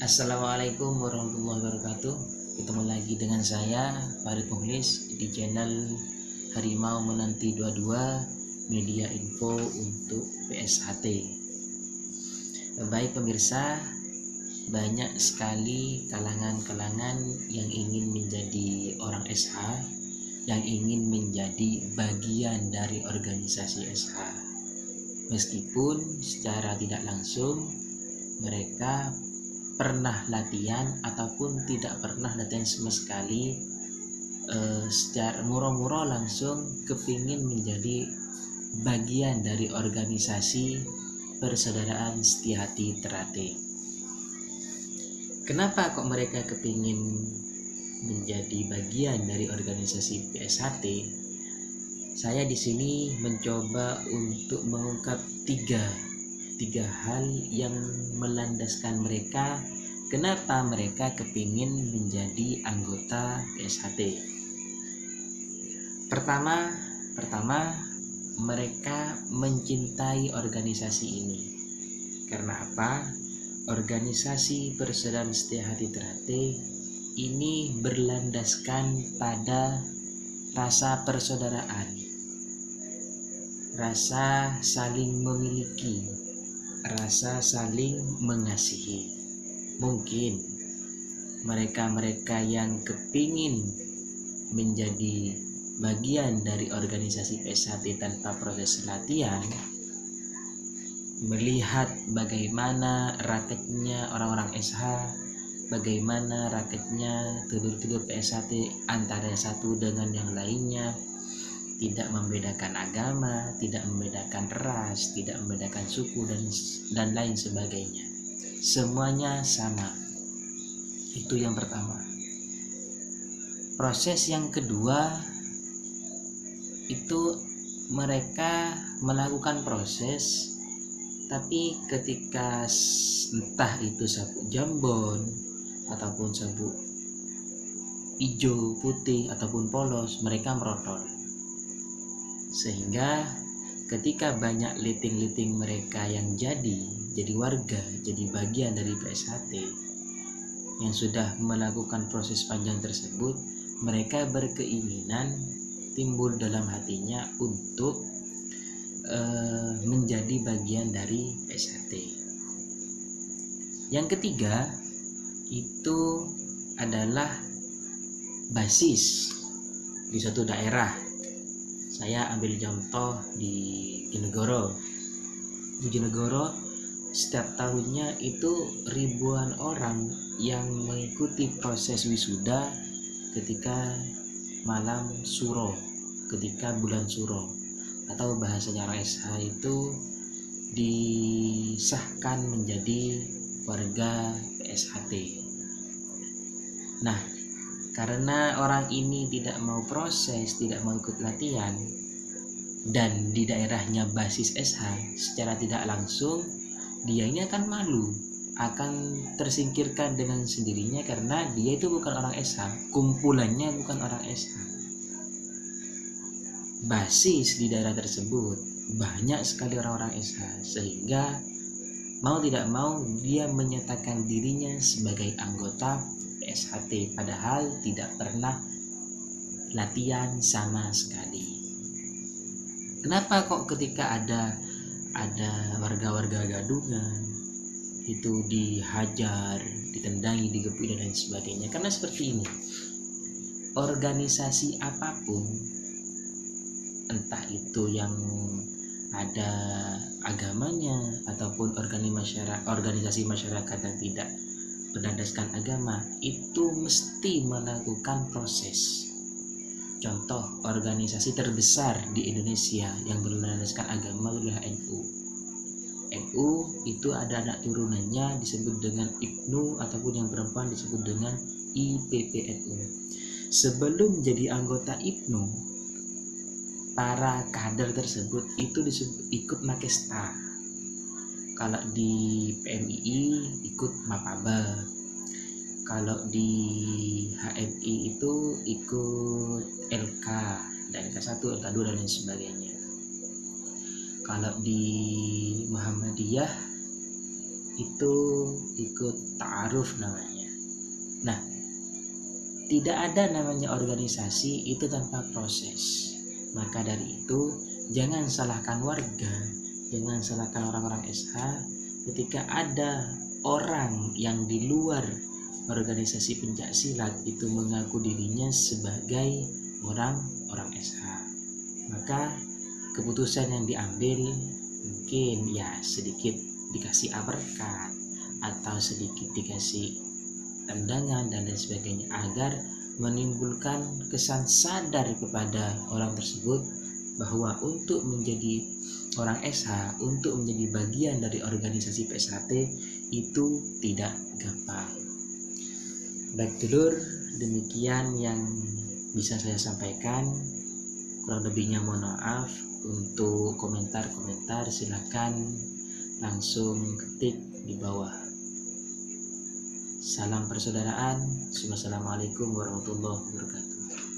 Assalamualaikum warahmatullahi wabarakatuh. Ketemu lagi dengan saya Farid Muhlis di channel Harimau Menanti 22 Media Info untuk PSHT. Baik pemirsa, banyak sekali kalangan-kalangan yang ingin menjadi orang SH, yang ingin menjadi bagian dari organisasi SH. Meskipun secara tidak langsung mereka pernah latihan ataupun tidak pernah latihan sama sekali, secara muro-muro langsung kepingin menjadi bagian dari organisasi Persaudaraan Setiahati Ternate. Kenapa kok mereka kepingin menjadi bagian dari organisasi PSHT? Saya di sini mencoba untuk mengungkap tiga hal yang melandaskan mereka kenapa mereka kepingin menjadi anggota PSHT. Pertama, mereka mencintai organisasi ini. Karena apa? Organisasi Persaudaraan Setiahati Ternate ini berlandaskan pada rasa persaudaraan, rasa saling memiliki, rasa saling mengasihi. Mungkin mereka-mereka yang kepingin menjadi bagian dari organisasi PSHT tanpa proses latihan, melihat bagaimana raketnya orang-orang SH, bagaimana raketnya telur-telur PSHT antara satu dengan yang lainnya, tidak membedakan agama, tidak membedakan ras, tidak membedakan suku dan lain sebagainya. Semuanya sama. Itu yang pertama. Proses yang kedua itu mereka melakukan proses, tapi ketika entah itu sabuk jambon ataupun sabuk hijau, putih ataupun polos, mereka merotol. Sehingga ketika banyak liting-liting mereka yang jadi warga, jadi bagian dari PSHT yang sudah melakukan proses panjang tersebut, mereka berkeinginan, timbul dalam hatinya untuk menjadi bagian dari PSHT. Yang ketiga itu adalah basis di suatu daerah. Saya ambil contoh di Bojonegoro. Setiap tahunnya itu ribuan orang yang mengikuti proses wisuda ketika malam suro, ketika bulan suro, atau bahasanya orang SH itu disahkan menjadi warga PSHT. Nah, karena orang ini tidak mau proses, tidak mau ikut latihan, dan di daerahnya basis SH, secara tidak langsung dia ini akan malu, akan tersingkirkan dengan sendirinya karena dia itu bukan orang SH, kumpulannya bukan orang SH. Basis di daerah tersebut banyak sekali orang-orang SH, sehingga mau tidak mau dia menyatakan dirinya sebagai anggota PSHT padahal tidak pernah latihan sama sekali. Kenapa kok ketika ada warga-warga gadungan itu dihajar, ditendangi, digebuk dan lain sebagainya? Karena seperti ini, organisasi apapun, entah itu yang ada agamanya ataupun organisasi masyarakat yang tidak berdasarkan agama, itu mesti melakukan proses. Contoh organisasi terbesar di Indonesia yang berdasarkan agama adalah NU. NU itu ada anak turunannya disebut dengan IPNU ataupun yang perempuan disebut dengan IPPNU. Sebelum jadi anggota IPNU, para kader tersebut itu ikut Makesta. Kalau di PMII ikut Mapaba, kalau di HMI itu ikut LK, dan LK1, LK2 dan lain sebagainya. Kalau di Muhammadiyah itu ikut ta'aruf namanya. Nah, tidak ada namanya organisasi itu tanpa proses. Maka dari itu jangan salahkan warga, jangan salahkan orang-orang SH ketika ada orang yang di luar organisasi pencaksilat itu mengaku dirinya sebagai orang-orang SH. Maka keputusan yang diambil mungkin ya sedikit dikasih uppercut atau sedikit dikasih tendangan dan lain sebagainya agar menimbulkan kesan sadar kepada orang tersebut bahwa untuk menjadi orang SH, untuk menjadi bagian dari organisasi PSHT itu tidak gampang. Baik dulur, demikian yang bisa saya sampaikan. Kurang lebihnya mohon maaf. Untuk komentar-komentar silahkan langsung ketik di bawah. Salam persaudaraan. Wassalamualaikum warahmatullahi wabarakatuh.